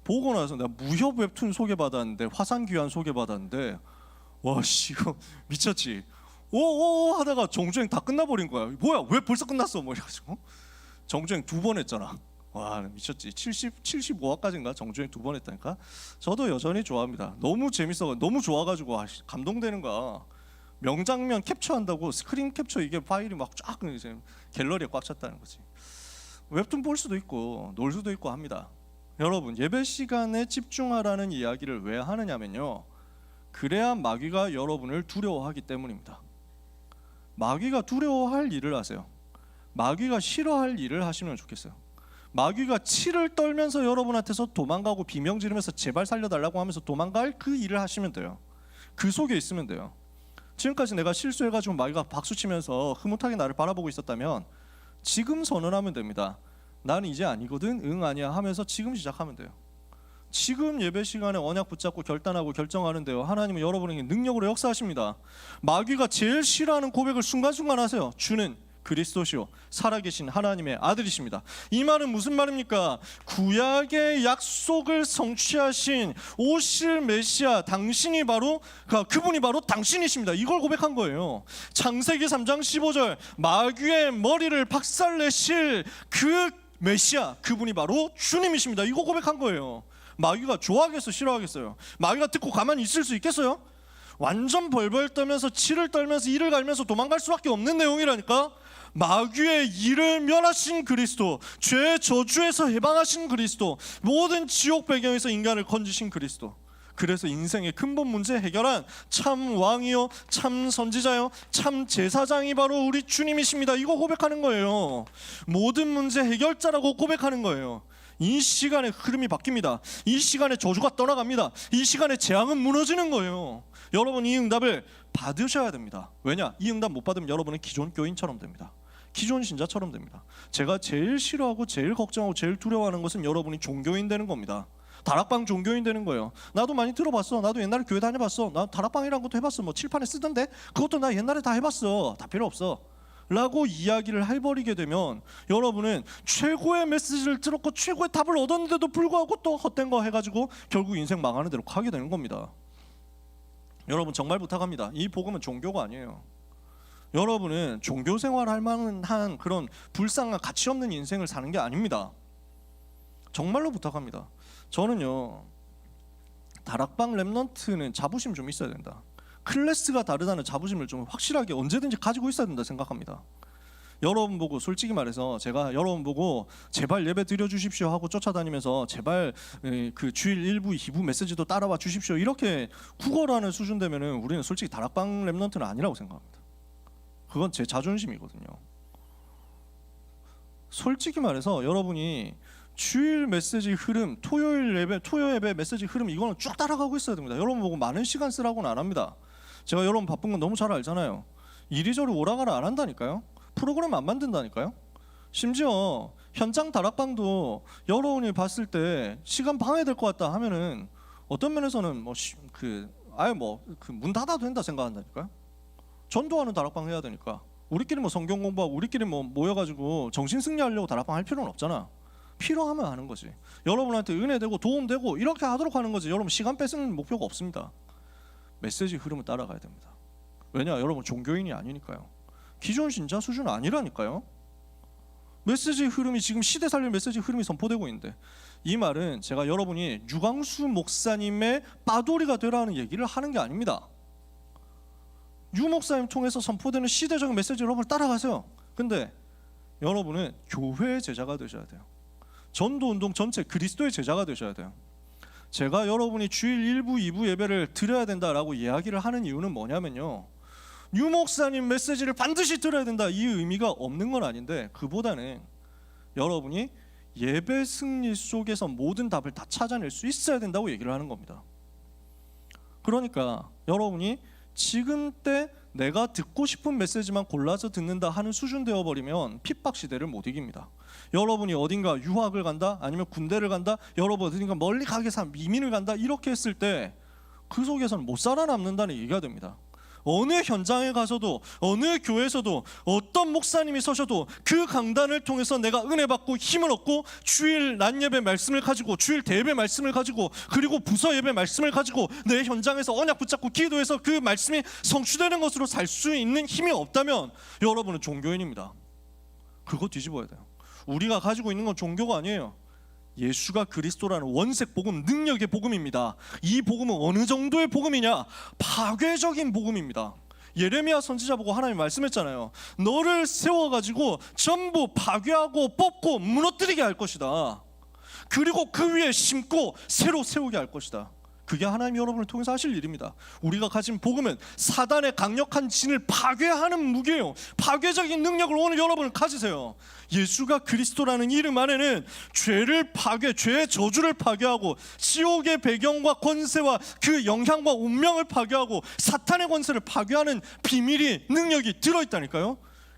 보고 나서 내가 무협 웹툰 소개받았는데 화산귀환 소개받았는데 와씨 이거 미쳤지. 오오오 하다가 정주행 다 끝나버린 거야. 뭐야 왜 벌써 끝났어 뭐 이래가지고 정주행 2번 했잖아. 와 미쳤지. 75화까지인가 정주행 2번 했다니까. 저도 여전히 좋아합니다. 너무 재밌어. 너무 좋아가지고 감동되는 거야. 명장면 캡처한다고 스크린 캡처 이게 파일이 막 쫙 이제 갤러리에 꽉 찼다는 거지. 웹툰 볼 수도 있고 놀 수도 있고 합니다. 여러분 예배 시간에 집중하라는 이야기를 왜 하느냐면요, 그래야 마귀가 여러분을 두려워하기 때문입니다. 마귀가 두려워할 일을 하세요. 마귀가 싫어할 일을 하시면 좋겠어요. 마귀가 치를 떨면서 여러분한테서 도망가고 비명 지르면서 제발 살려달라고 하면서 도망갈 그 일을 하시면 돼요. 그 속에 있으면 돼요. 지금까지 내가 실수해가지고 마귀가 박수치면서 흐뭇하게 나를 바라보고 있었다면 지금 선언하면 됩니다. 나는 이제 아니거든, 응 아니야 하면서 지금 시작하면 돼요. 지금 예배 시간에 언약 붙잡고 결단하고 결정하는데요, 하나님은 여러분에게 능력으로 역사하십니다. 마귀가 제일 싫어하는 고백을 순간순간 하세요. 주는 그리스도시요 살아계신 하나님의 아들이십니다. 이 말은 무슨 말입니까? 구약의 약속을 성취하신 오실 메시아 당신이 바로 그분이 바로 당신이십니다. 이걸 고백한 거예요. 창세기 3장 15절 마귀의 머리를 박살내실 그 메시아 그분이 바로 주님이십니다. 이거 고백한 거예요. 마귀가 좋아하겠어 싫어하겠어요? 마귀가 듣고 가만히 있을 수 있겠어요? 완전 벌벌 떨면서 치를 떨면서 이를 갈면서 도망갈 수밖에 없는 내용이라니까. 마귀의 일을 멸하신 그리스도, 죄의 저주에서 해방하신 그리스도, 모든 지옥 배경에서 인간을 건지신 그리스도, 그래서 인생의 근본 문제 해결한 참 왕이요 참 선지자요 참 제사장이 바로 우리 주님이십니다. 이거 고백하는 거예요. 모든 문제 해결자라고 고백하는 거예요. 이 시간에 흐름이 바뀝니다. 이 시간에 저주가 떠나갑니다. 이 시간에 재앙은 무너지는 거예요. 여러분 이 응답을 받으셔야 됩니다. 왜냐? 이 응답 못 받으면 여러분은 기존 교인처럼 됩니다. 기존 신자처럼 됩니다. 제가 제일 싫어하고 제일 걱정하고 제일 두려워하는 것은 여러분이 종교인 되는 겁니다. 다락방 종교인 되는 거예요. 나도 많이 들어봤어. 나도 옛날에 교회 다녀봤어. 나 다락방이란 것도 해봤어. 뭐 칠판에 쓰던데 그것도 나 옛날에 다 해봤어. 다 필요 없어 라고 이야기를 해버리게 되면 여러분은 최고의 메시지를 들었고 최고의 답을 얻었는데도 불구하고 또 헛된 거 해가지고 결국 인생 망하는 대로 가게 되는 겁니다. 여러분 정말 부탁합니다. 이 복음은 종교가 아니에요. 여러분은 종교 생활할 만한 그런 불쌍한 가치 없는 인생을 사는 게 아닙니다. 정말로 부탁합니다. 저는요 다락방 랩넌트는 자부심 좀 있어야 된다. 클래스가 다르다는 자부심을 좀 확실하게 언제든지 가지고 있어야 된다 생각합니다. 여러분 보고 솔직히 말해서 제가 여러분 보고 제발 예배 드려주십시오 하고 쫓아다니면서 제발 그 주일 1부 2부 메시지도 따라와 주십시오 이렇게 구걸하는 수준 되면은 우리는 솔직히 다락방 랩넌트는 아니라고 생각합니다. 그건 제 자존심이거든요. 솔직히 말해서 여러분이 주일 메시지 흐름, 토요 예배 메시지 흐름 이거는 쭉 따라가고 있어야 됩니다. 여러분 보고 많은 시간 쓰라고는 안 합니다. 제가 여러분 바쁜 건 너무 잘 알잖아요. 이리저리 오라가라 안 한다니까요. 프로그램 안 만든다니까요. 심지어 현장 다락방도 여러분이 봤을 때 시간 방해될 것 같다 하면은 어떤 면에서는 아예 문 닫아도 된다 생각한다니까요. 전도하는 다락방 해야 되니까 우리끼리 성경 공부하고 우리끼리 모여가지고 정신 승리하려고 다락방 할 필요는 없잖아. 필요하면 하는 거지. 여러분한테 은혜되고 도움되고 이렇게 하도록 하는 거지. 여러분 시간 뺏는 목표가 없습니다. 메시지 흐름을 따라가야 됩니다. 왜냐? 여러분 종교인이 아니니까요. 기존 신자 수준 아니라니까요. 메시지 흐름이 지금 시대 살릴 메시지 흐름이 선포되고 있는데 이 말은 제가 여러분이 유광수 목사님의 빠돌이가 되라는 얘기를 하는 게 아닙니다. 유 목사님 통해서 선포되는 시대적인 메시지 여러분 따라가세요. 근데 여러분은 교회의 제자가 되셔야 돼요. 전도운동 전체 그리스도의 제자가 되셔야 돼요. 제가 여러분이 주일 1부 2부 예배를 드려야 된다라고 이야기를 하는 이유는 뭐냐면요, 유 목사님 메시지를 반드시 들어야 된다 이 의미가 없는 건 아닌데 그보다는 여러분이 예배 승리 속에서 모든 답을 다 찾아낼 수 있어야 된다고 얘기를 하는 겁니다. 그러니까 여러분이 지금 때 내가 듣고 싶은 메시지만 골라서 듣는다 하는 수준 되어버리면 핍박 시대를 못 이깁니다. 여러분이 어딘가 유학을 간다 아니면 군대를 간다 여러분 어딘가 멀리 가게 이민을 간다 이렇게 했을 때 그 속에서는 못 살아남는다는 얘기가 됩니다. 어느 현장에 가서도 어느 교회에서도 어떤 목사님이 서셔도 그 강단을 통해서 내가 은혜 받고 힘을 얻고 주일 낮 예배 말씀을 가지고 주일 대예배 말씀을 가지고 그리고 부서 예배 말씀을 가지고 내 현장에서 언약 붙잡고 기도해서 그 말씀이 성취되는 것으로 살 수 있는 힘이 없다면 여러분은 종교인입니다. 그거 뒤집어야 돼요. 우리가 가지고 있는 건 종교가 아니에요. 예수가 그리스도라는 원색 복음, 능력의 복음입니다. 이 복음은 어느 정도의 복음이냐? 파괴적인 복음입니다. 예레미야 선지자 보고 하나님이 말씀했잖아요. 너를 세워가지고 전부 파괴하고 뽑고 무너뜨리게 할 것이다. 그리고 그 위에 심고 새로 세우게 할 것이다. 그게 하나님이 여러분을 통해서 하실 일입니다. 우리가 가진 복음은 사단의 강력한 진을 파괴하는 무기예요. 파괴적인 능력을 오늘 여러분은 가지세요. 예수가 그리스도라는 이름 안에는 죄를 파괴, 죄의 저주를 파괴하고 지옥의 배경과 권세와 그 영향과 운명을 파괴하고 사탄의 권세를 파괴하는 비밀이, 능력이 들어있다니까요.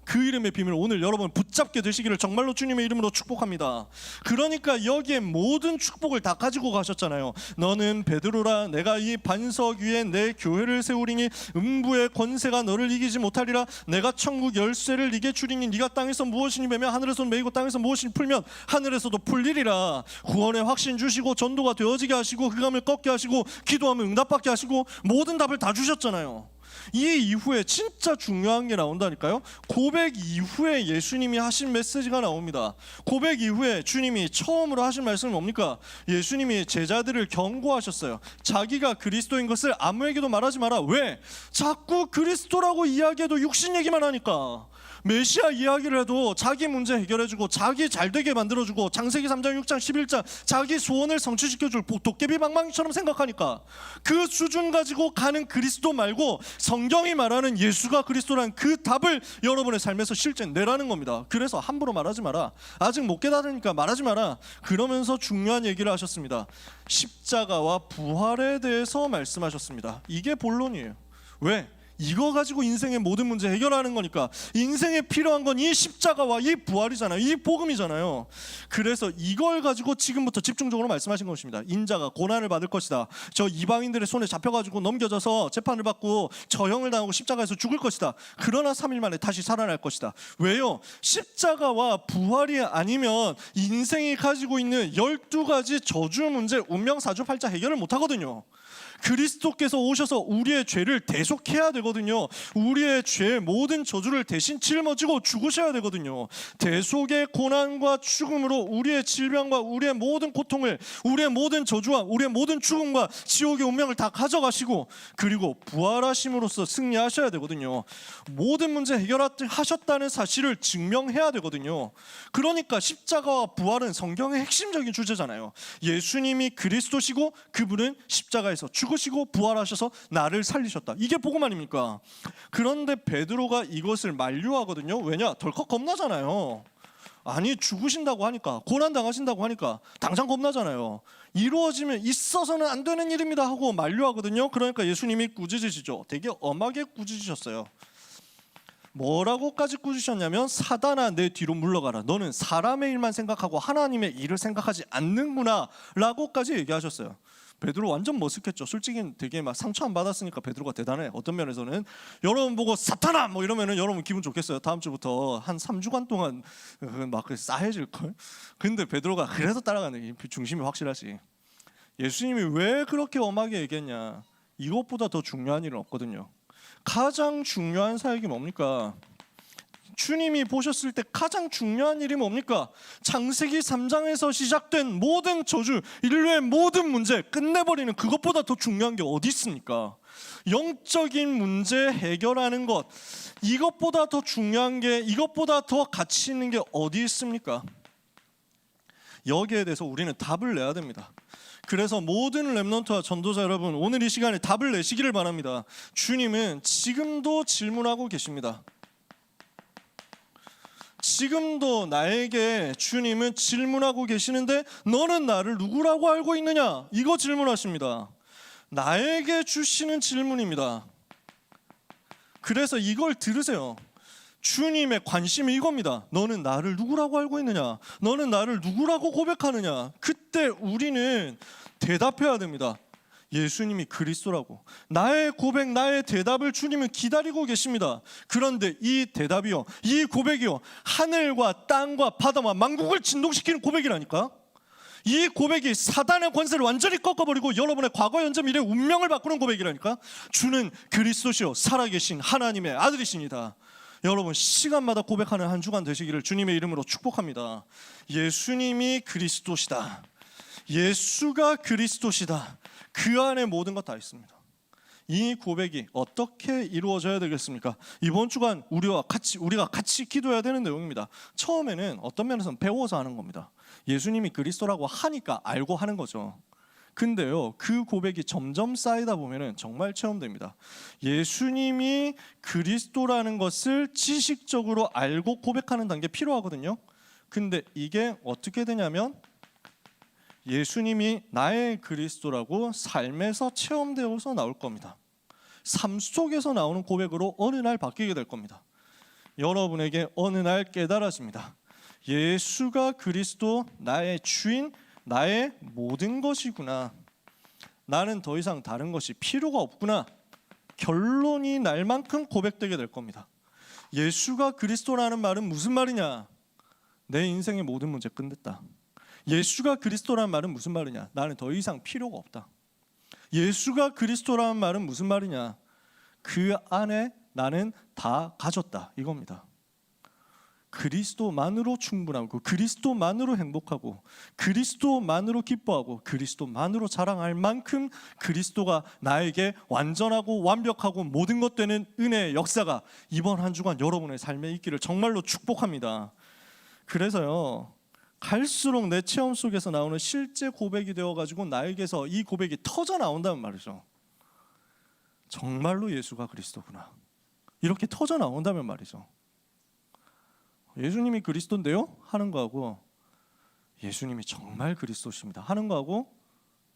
그 이름의 비밀을 오늘 여러분 붙잡게 되시기를 정말로 주님의 이름으로 축복합니다. 그러니까 여기에 모든 축복을 다 가지고 가셨잖아요. 너는 베드로라, 내가 이 반석 위에 내 교회를 세우리니 음부의 권세가 너를 이기지 못하리라. 내가 천국 열쇠를 네게 주리니 네가 땅에서 무엇이니 매며 하늘에서 매이고 땅에서 무엇이니 풀면 하늘에서도 풀리리라. 구원의 확신 주시고 전도가 되어지게 하시고 흑암을 꺾게 하시고 기도하면 응답받게 하시고 모든 답을 다 주셨잖아요. 이 이후에 진짜 중요한 게 나온다니까요. 고백 이후에 예수님이 하신 메시지가 나옵니다. 고백 이후에 주님이 처음으로 하신 말씀은 뭡니까? 예수님이 제자들을 경고하셨어요. 자기가 그리스도인 것을 아무에게도 말하지 마라. 왜? 자꾸 그리스도라고 이야기해도 육신 얘기만 하니까. 메시아 이야기를 해도 자기 문제 해결해주고 자기 잘되게 만들어주고 창세기 3장 6장 11장 자기 소원을 성취시켜줄 도깨비 방망이처럼 생각하니까 그 수준 가지고 가는 그리스도 말고 성경이 말하는 예수가 그리스도라는 그 답을 여러분의 삶에서 실제 내라는 겁니다. 그래서 함부로 말하지 마라. 아직 못 깨달으니까 말하지 마라. 그러면서 중요한 얘기를 하셨습니다. 십자가와 부활에 대해서 말씀하셨습니다. 이게 본론이에요. 왜? 이거 가지고 인생의 모든 문제 해결하는 거니까. 인생에 필요한 건 이 십자가와 이 부활이잖아요. 이 복음이잖아요. 그래서 이걸 가지고 지금부터 집중적으로 말씀하신 것입니다. 인자가 고난을 받을 것이다. 저 이방인들의 손에 잡혀가지고 넘겨져서 재판을 받고 저형을 당하고 십자가에서 죽을 것이다. 그러나 3일 만에 다시 살아날 것이다. 왜요? 십자가와 부활이 아니면 인생이 가지고 있는 12가지 저주 문제, 운명, 사주팔자 해결을 못하거든요. 그리스도께서 오셔서 우리의 죄를 대속해야 되거든요. 우리의 죄 모든 저주를 대신 짊어지고 죽으셔야 되거든요. 대속의 고난과 죽음으로 우리의 질병과 우리의 모든 고통을, 우리의 모든 저주와 우리의 모든 죽음과 지옥의 운명을 다 가져가시고 그리고 부활하심으로써 승리하셔야 되거든요. 모든 문제 해결하셨다는 사실을 증명해야 되거든요. 그러니까 십자가와 부활은 성경의 핵심적인 주제잖아요. 예수님이 그리스도시고 그분은 십자가에서 죽으시고 부활하셔서 나를 살리셨다. 이게 복음 아닙니까? 그런데 베드로가 이것을 만류하거든요. 왜냐? 덜컥 겁나잖아요. 아니 죽으신다고 하니까, 고난당하신다고 하니까 당장 겁나잖아요. 이루어지면 있어서는 안 되는 일입니다 하고 만류하거든요. 그러니까 예수님이 꾸짖으시죠. 되게 엄하게 꾸짖으셨어요. 뭐라고까지 꾸짖으셨냐면 사단아 내 뒤로 물러가라. 너는 사람의 일만 생각하고 하나님의 일을 생각하지 않는구나 라고까지 얘기하셨어요. 베드로 완전 머쓱했죠. 솔직히 되게 막 상처 안 받았으니까 베드로가 대단해. 어떤 면에서는 여러분 보고 사탄아 뭐 이러면은 여러분 기분 좋겠어요. 다음 주부터 한 3주간 동안 막 싸해질 걸. 근데 베드로가 그래도 따라가는 중심이 확실하지. 예수님이 왜 그렇게 엄하게 얘기했냐? 이것보다 더 중요한 일은 없거든요. 가장 중요한 사역이 뭡니까? 주님이 보셨을 때 가장 중요한 일이 뭡니까? 창세기 3장에서 시작된 모든 저주, 인류의 모든 문제 끝내버리는 그것보다 더 중요한 게 어디 있습니까? 영적인 문제 해결하는 것, 이것보다 더 중요한 게, 이것보다 더 가치 있는 게 어디 있습니까? 여기에 대해서 우리는 답을 내야 됩니다. 그래서 모든 렘넌트와 전도자 여러분, 오늘 이 시간에 답을 내시기를 바랍니다. 주님은 지금도 질문하고 계십니다. 지금도 나에게 주님은 질문하고 계시는데 너는 나를 누구라고 알고 있느냐? 이거 질문하십니다. 나에게 주시는 질문입니다. 그래서 이걸 들으세요. 주님의 관심이 이겁니다. 너는 나를 누구라고 알고 있느냐? 너는 나를 누구라고 고백하느냐? 그때 우리는 대답해야 됩니다. 예수님이 그리스도라고, 나의 고백, 나의 대답을 주님은 기다리고 계십니다. 그런데 이 대답이요, 이 고백이요, 하늘과 땅과 바다와 만국을 진동시키는 고백이라니까. 이 고백이 사단의 권세를 완전히 꺾어버리고 여러분의 과거, 현재, 미래 운명을 바꾸는 고백이라니까. 주는 그리스도시요 살아계신 하나님의 아들이십니다. 여러분, 시간마다 고백하는 한 주간 되시기를 주님의 이름으로 축복합니다. 예수님이 그리스도시다, 예수가 그리스도시다, 그 안에 모든 것 다 있습니다. 이 고백이 어떻게 이루어져야 되겠습니까? 이번 주간 우리가 같이 기도해야 되는 내용입니다. 처음에는 어떤 면에서는 배워서 하는 겁니다. 예수님이 그리스도라고 하니까 알고 하는 거죠. 근데요, 그 고백이 점점 쌓이다 보면은 정말 체험됩니다. 예수님이 그리스도라는 것을 지식적으로 알고 고백하는 단계 필요하거든요. 근데 이게 어떻게 되냐면 예수님이 나의 그리스도라고 삶에서 체험되어서 나올 겁니다. 삶 속에서 나오는 고백으로 어느 날 바뀌게 될 겁니다. 여러분에게 어느 날 깨달아집니다. 예수가 그리스도, 나의 주인, 나의 모든 것이구나. 나는 더 이상 다른 것이 필요가 없구나. 결론이 날 만큼 고백되게 될 겁니다. 예수가 그리스도라는 말은 무슨 말이냐? 내 인생의 모든 문제 끝냈다. 예수가 그리스도라는 말은 무슨 말이냐? 나는 더 이상 필요가 없다. 예수가 그리스도라는 말은 무슨 말이냐? 그 안에 나는 다 가졌다, 이겁니다. 그리스도만으로 충분하고, 그리스도만으로 행복하고, 그리스도만으로 기뻐하고, 그리스도만으로 자랑할 만큼 그리스도가 나에게 완전하고 완벽하고 모든 것 되는 은혜의 역사가 이번 한 주간 여러분의 삶에 있기를 정말로 축복합니다. 그래서요, 갈수록 내 체험 속에서 나오는 실제 고백이 되어가지고 나에게서 이 고백이 터져 나온다면 말이죠. 정말로 예수가 그리스도구나, 이렇게 터져 나온다면 말이죠. 예수님이 그리스도인데요? 하는 거하고 예수님이 정말 그리스도십니다 하는 거하고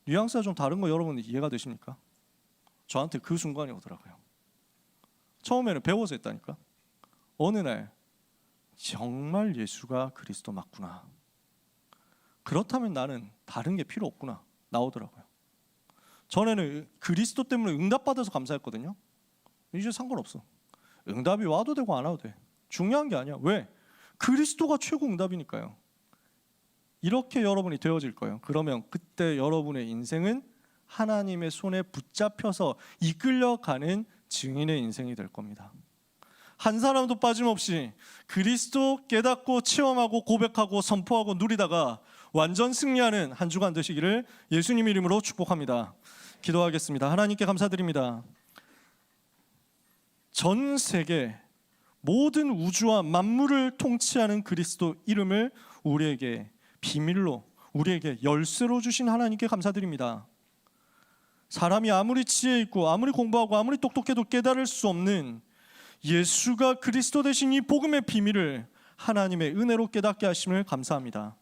뉘앙스가 좀 다른 거 여러분 이해가 되십니까? 저한테 그 순간이 오더라고요. 처음에는 배워서 했다니까. 어느 날 정말 예수가 그리스도 맞구나, 그렇다면 나는 다른 게 필요 없구나 나오더라고요. 전에는 그리스도 때문에 응답받아서 감사했거든요. 이제 상관없어. 응답이 와도 되고 안 와도 돼. 중요한 게 아니야. 왜? 그리스도가 최고 응답이니까요. 이렇게 여러분이 되어질 거예요. 그러면 그때 여러분의 인생은 하나님의 손에 붙잡혀서 이끌려가는 증인의 인생이 될 겁니다. 한 사람도 빠짐없이 그리스도 깨닫고 체험하고 고백하고 선포하고 누리다가 완전 승리하는 한 주간 되시기를 예수님 이름으로 축복합니다. 기도하겠습니다. 하나님께 감사드립니다. 전 세계 모든 우주와 만물을 통치하는 그리스도 이름을 우리에게 비밀로, 우리에게 열쇠로 주신 하나님께 감사드립니다. 사람이 아무리 지혜 있고 아무리 공부하고 아무리 똑똑해도 깨달을 수 없는 예수가 그리스도 되신 이 복음의 비밀을 하나님의 은혜로 깨닫게 하심을 감사합니다.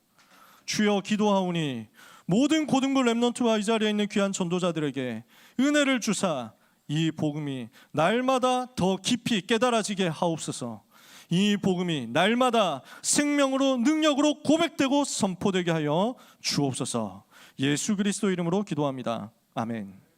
주여, 기도하오니 모든 고등부 렘넌트와 이 자리에 있는 귀한 전도자들에게 은혜를 주사 이 복음이 날마다 더 깊이 깨달아지게 하옵소서. 이 복음이 날마다 생명으로, 능력으로 고백되고 선포되게 하여 주옵소서. 예수 그리스도 이름으로 기도합니다. 아멘.